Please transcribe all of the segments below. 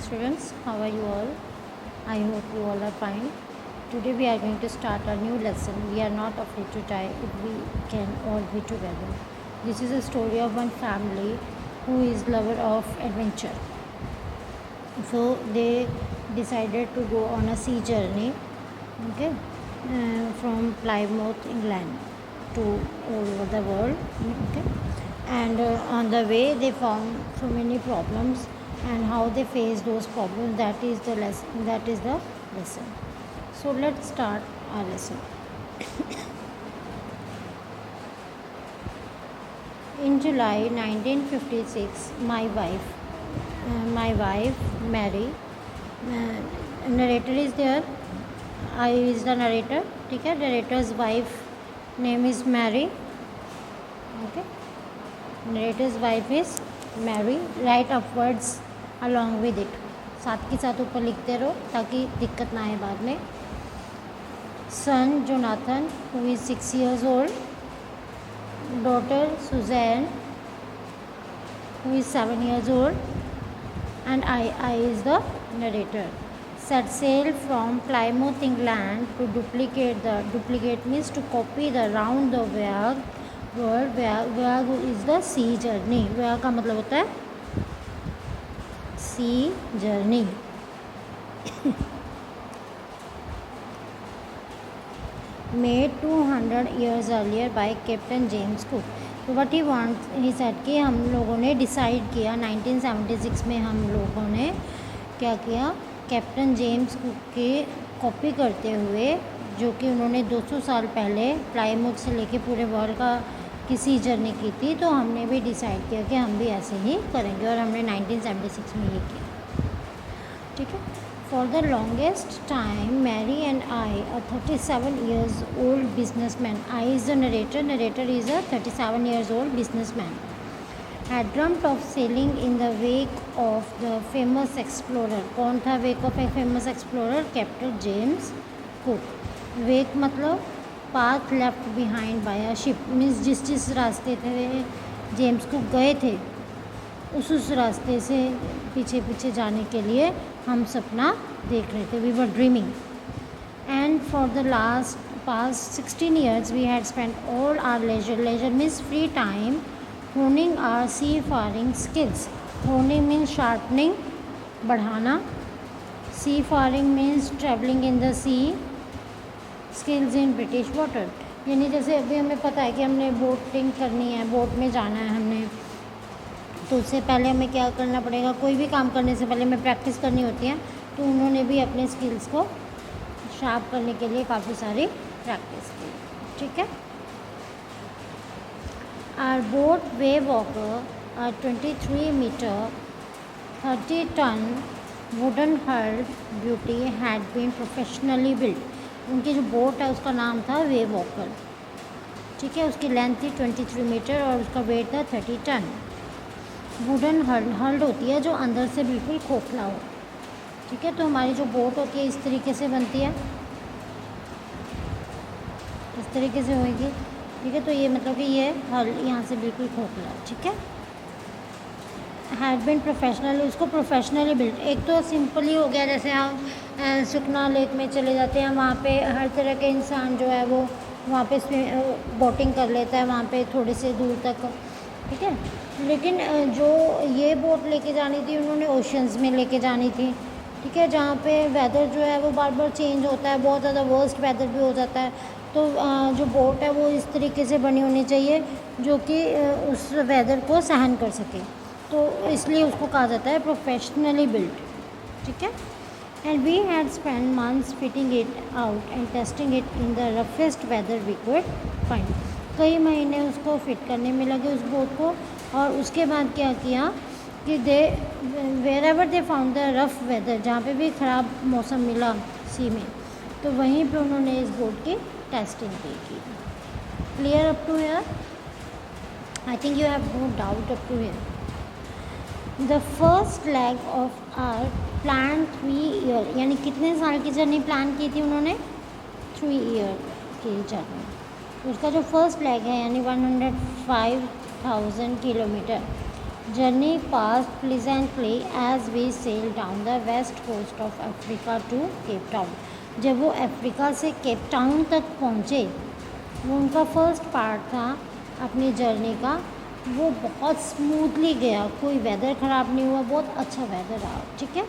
students, how are you all? I hope you all are fine. Today we are going to start a new lesson. We are not afraid to die if we can all be together. This is a story of one family who is lover of adventure. So they decided to go on a sea journey, okay, from Plymouth, England to all over the world, okay. And on the way they found so many problems, and how they face those problems, that is the lesson. So let's start our lesson. In July 1956, my wife Mary, narrator is there. I is the narrator, ठीक है. Narrator's wife name is Mary, okay. Narrator's wife is Mary. Write upwards along with it. साथ के साथ ऊपर लिखते रहो ताकि दिक्कत ना आए बाद में. Son Jonathan, who is 6 years old. Daughter Suzanne, who is 7 years old. And I is the narrator. Set sail from Plymouth, England to duplicate means to copy the round the word. Voyage is the sea journey. Voyage का मतलब होता है sea journey. Made 200 years earlier by Captain James Cook. तो what he said कि हम लोगों ने decide किया 1976 में, हम लोगों ने क्या किया, कैप्टन जेम्स कुक के कॉपी करते हुए, जो कि उन्होंने 200 साल पहले प्लाईमाउथ से लेके पूरे वर्ल्ड का किसी जर्नी की थी, तो हमने भी डिसाइड किया कि हम भी ऐसे ही करेंगे, और हमने 1976 में ये किया, ठीक है. For the longest time Mary and I, a 37 years old businessman, I is the narrator is a 37 years old businessman, had dreamt of sailing in the wake of the famous explorer. कौन था wake of a famous explorer? Captain James cook. wake मतलब path left behind by a ship, means जिस रास्ते थे James cook गए थे उस रास्ते से पीछे जाने के लिए हम सपना देख रहे थे. We were dreaming. And for the past 16 years we had spent all our leisure means free time honing our seafaring skills. Honing means sharpening, बढ़ाना. Seafaring means traveling in the sea. Skills in British water, यानी जैसे अभी हमें पता है कि हमने boating करनी है, बोट में जाना है हमने, तो उससे पहले हमें क्या करना पड़ेगा, कोई भी काम करने से पहले हमें प्रैक्टिस करनी होती है. तो उन्होंने भी अपने स्किल्स को शार्प करने के लिए काफ़ी सारी प्रैक्टिस की, ठीक है. Our boat Waywalker, a 23-meter, 30-ton wooden hull beauty had been professionally built. उनकी जो बोट है उसका नाम था वेवॉकर, ठीक है. उसकी लेंथ थी 23 मीटर और उसका वेट था 30 टन. वुडन हल्ड होती है जो अंदर से बिल्कुल खोखला हो, ठीक है. तो हमारी जो बोट होती है इस तरीके से बनती है, इस तरीके से होगी, ठीक है. तो ये मतलब कि ये हल यहाँ से बिल्कुल खोखला, ठीक है. हैड बीन प्रोफेशनली, उसको प्रोफेशनली बिल्ड. एक तो सिंपली हो गया, जैसे हम सुखना लेक में चले जाते हैं, वहाँ पे हर तरह के इंसान जो है वो वहाँ पे बोटिंग कर लेता है, वहाँ पे थोड़े से दूर तक, ठीक है. लेकिन जो ये बोट लेके जानी थी उन्होंने ओशंस में लेके जानी थी, ठीक है, जहाँ पे वेदर जो है वो बार बार चेंज होता है, बहुत ज़्यादा वर्स्ट वेदर भी हो जाता है. तो जो बोट है वो इस तरीके से बनी होनी चाहिए जो कि उस वेदर को सहन कर सके, तो इसलिए उसको कहा जाता है प्रोफेशनली बिल्ड, ठीक है. And we had spend months fitting it out and testing it in the roughest weather we could find. कई महीने उसको फिट करने में लगे उस बोट को, और उसके बाद क्या किया कि wherever they found the rough weather, जहाँ पे भी ख़राब मौसम मिला सी में, तो वहीं पे उन्होंने इस बोट की टेस्टिंग की. Clear up to here? I think you have no doubt up to here. The first leg of our plan 3 year, यानी कितने साल की जर्नी प्लान की थी उन्होंने? 3 ईयर की जर्नी. उसका जो फर्स्ट लेग है यानी 105,000 kilometre, Journey passed pleasantly as we sailed down the west coast of Africa to Cape Town. जब वो अफ्रीका से केप टाउन तक पहुँचे, वो उनका फर्स्ट पार्ट था अपनी जर्नी का, वो बहुत स्मूथली गया, कोई वेदर ख़राब नहीं हुआ, बहुत अच्छा वेदर रहा, ठीक है।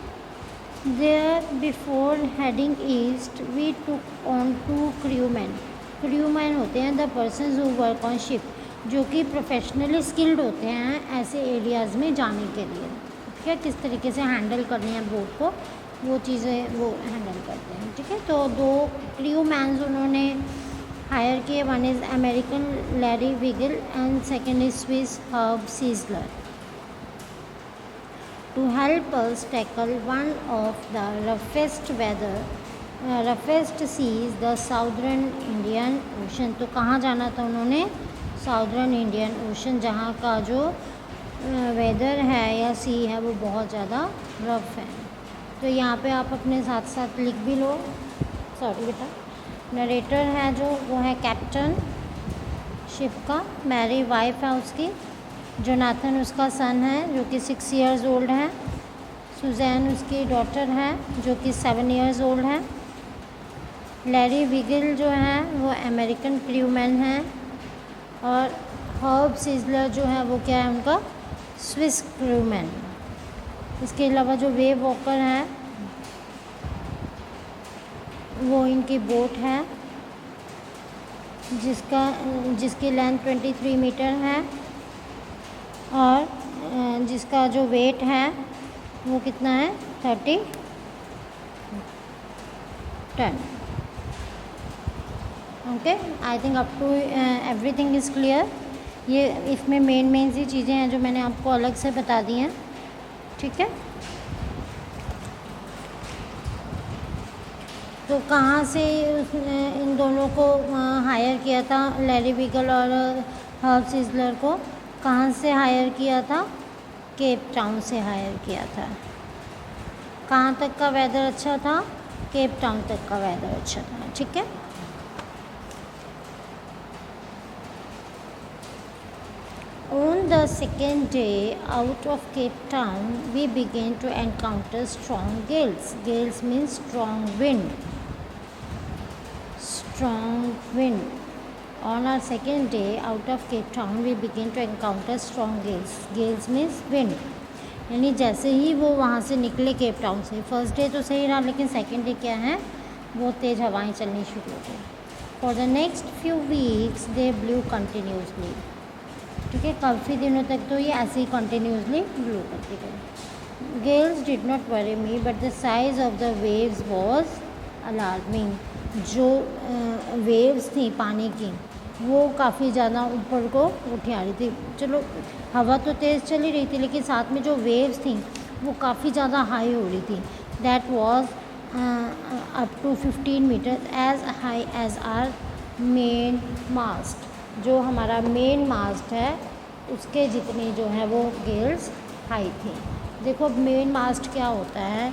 There before heading east we took on 2 crewmen। Crewman होते हैं the person who work on ship, जो कि प्रोफेशनली स्किल्ड होते हैं ऐसे एरियाज़ में जाने के लिए, ठीक है, किस तरीके से हैंडल करनी है बोट को, वो चीज़ें वो हैंडल करते हैं, ठीक है। तो 2 क्रूमैन्स उन्होंने हायर किए, one is American Larry Wigle and second is Swiss Herb Siegler, to help us tackle one of the roughest seas the southern Indian Ocean. तो कहाँ जाना था उन्होंने? साउदर्न इंडियन ओशन, जहाँ का जो वेदर है या सी है वो बहुत ज़्यादा रफ है। तो यहाँ पे आप अपने साथ साथ लिख भी लो। सॉरी बेटा, नरेटर है जो वो है कैप्टन शिप का, मैरी वाइफ है उसकी, जोनाथन उसका सन है जो कि 6 years ओल्ड है, सुजैन उसकी डॉटर है जो कि 7 years ओल्ड है, लैरी विगिल जो है वो अमेरिकन क्रूमैन है, और हर्ब सीजलर जो है वो क्या है उनका? Swiss crewman. इसके अलावा जो वेव वॉकर है वो इनकी बोट है जिसकी लेंथ 23 मीटर है, और जिसका जो वेट है वो कितना है? 30 ton. Okay, I think up to everything is clear. ये इसमें मेन सी चीज़ें हैं जो मैंने आपको अलग से बता दी हैं, ठीक है। तो कहाँ से इन दोनों को हायर किया था, लैरी विगल और हर्ब सीजलर को कहाँ से हायर किया था? केप टाउन से हायर किया था। कहाँ तक का वेदर अच्छा था? केप टाउन तक का वेदर अच्छा था, ठीक है। On the second day out of Cape Town, we began to encounter strong gales. Gales means strong wind. Strong wind. On our second day out of Cape Town, we began to encounter strong gales. Gales means wind. यानी जैसे ही वो वहाँ से निकले Cape Town से, first day तो सही रहा, लेकिन सेकेंड डे क्या है, बहुत तेज़ हवाएं चलनी शुरू हो गई। For the next few weeks they blue continuously, ठीक है, काफ़ी दिनों तक तो ये ऐसे ही कंटिन्यूसली ब्लू करती रही। Gales did not worry me but the size of the waves was alarming. जो वेव्स थी पानी की वो काफ़ी ज़्यादा ऊपर को उठी आ रही थी। चलो हवा तो तेज़ चली रही थी, लेकिन साथ में जो वेव्स थी वो काफ़ी ज़्यादा हाई हो रही थी। That was up to 15 metre as high as our main mast. जो हमारा मेन मास्ट है उसके जितनी जो है वो गेल्स हाई थी। देखो मेन मास्ट क्या होता है,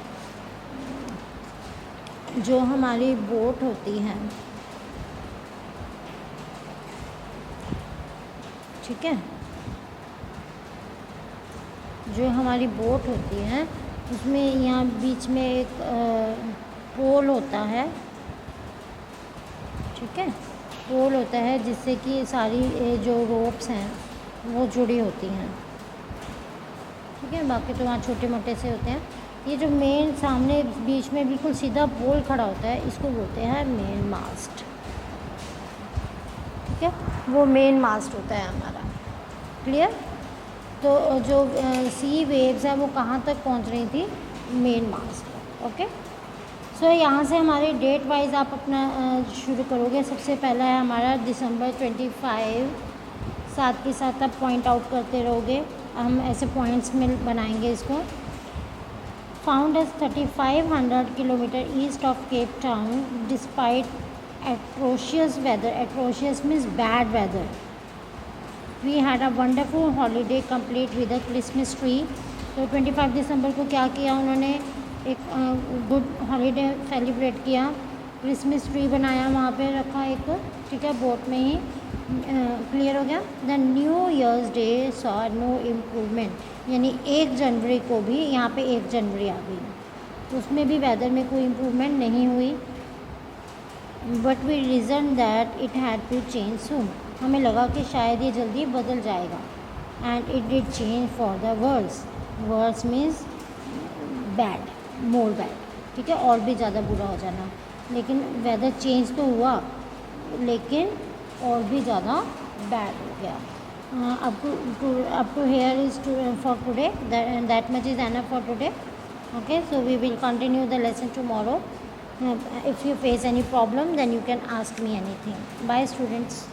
जो हमारी बोट होती है, ठीक है, जो हमारी बोट होती है उसमें यहाँ बीच में एक पोल होता है, ठीक है, पोल होता है जिससे कि सारी जो रोप्स हैं वो जुड़ी होती हैं, ठीक है। बाकी तो वहाँ छोटे मोटे से होते हैं। ये जो मेन सामने बीच में बिल्कुल सीधा पोल खड़ा होता है, इसको बोलते हैं मेन मास्ट, ठीक है, वो मेन मास्ट होता है हमारा। क्लियर? तो जो सी वेव्स है वो कहाँ तक पहुँच रही थी? मेन मास्ट। ओके, सो यहाँ से हमारे डेट वाइज आप अपना शुरू करोगे। सबसे पहला है हमारा दिसंबर 25, साथ के साथ आप पॉइंट आउट करते रहोगे, हम ऐसे पॉइंट्स में बनाएंगे इसको। Found as 3500 kilometre east of Cape Town despite atrocious weather. Atrocious means bad weather. We had a wonderful holiday complete with a Christmas tree. तो 25 दिसंबर को क्या किया उन्होंने? एक गुड हॉलीडे सेलिब्रेट किया, क्रिसमस ट्री बनाया, वहाँ पे रखा एक, ठीक है, बोट में ही, क्लियर हो गया। The New Year's Day saw no improvement, यानी 1 जनवरी को भी यहाँ पे 1 जनवरी आ गई, तो उसमें भी वेदर में कोई इम्प्रूवमेंट नहीं हुई। But we reason that it had to change soon, हमें लगा कि शायद ये जल्दी बदल जाएगा। And it did change for the worse, worse means bad, more bad, ठीक है, और भी ज़्यादा बुरा हो जाना। लेकिन वेदर चेंज तो हुआ, लेकिन और भी ज़्यादा बैड हो गया। up to here is for today, that much is enough for today. Okay, so we will continue the lesson tomorrow. If you face any problem, then you can ask me anything. Bye students.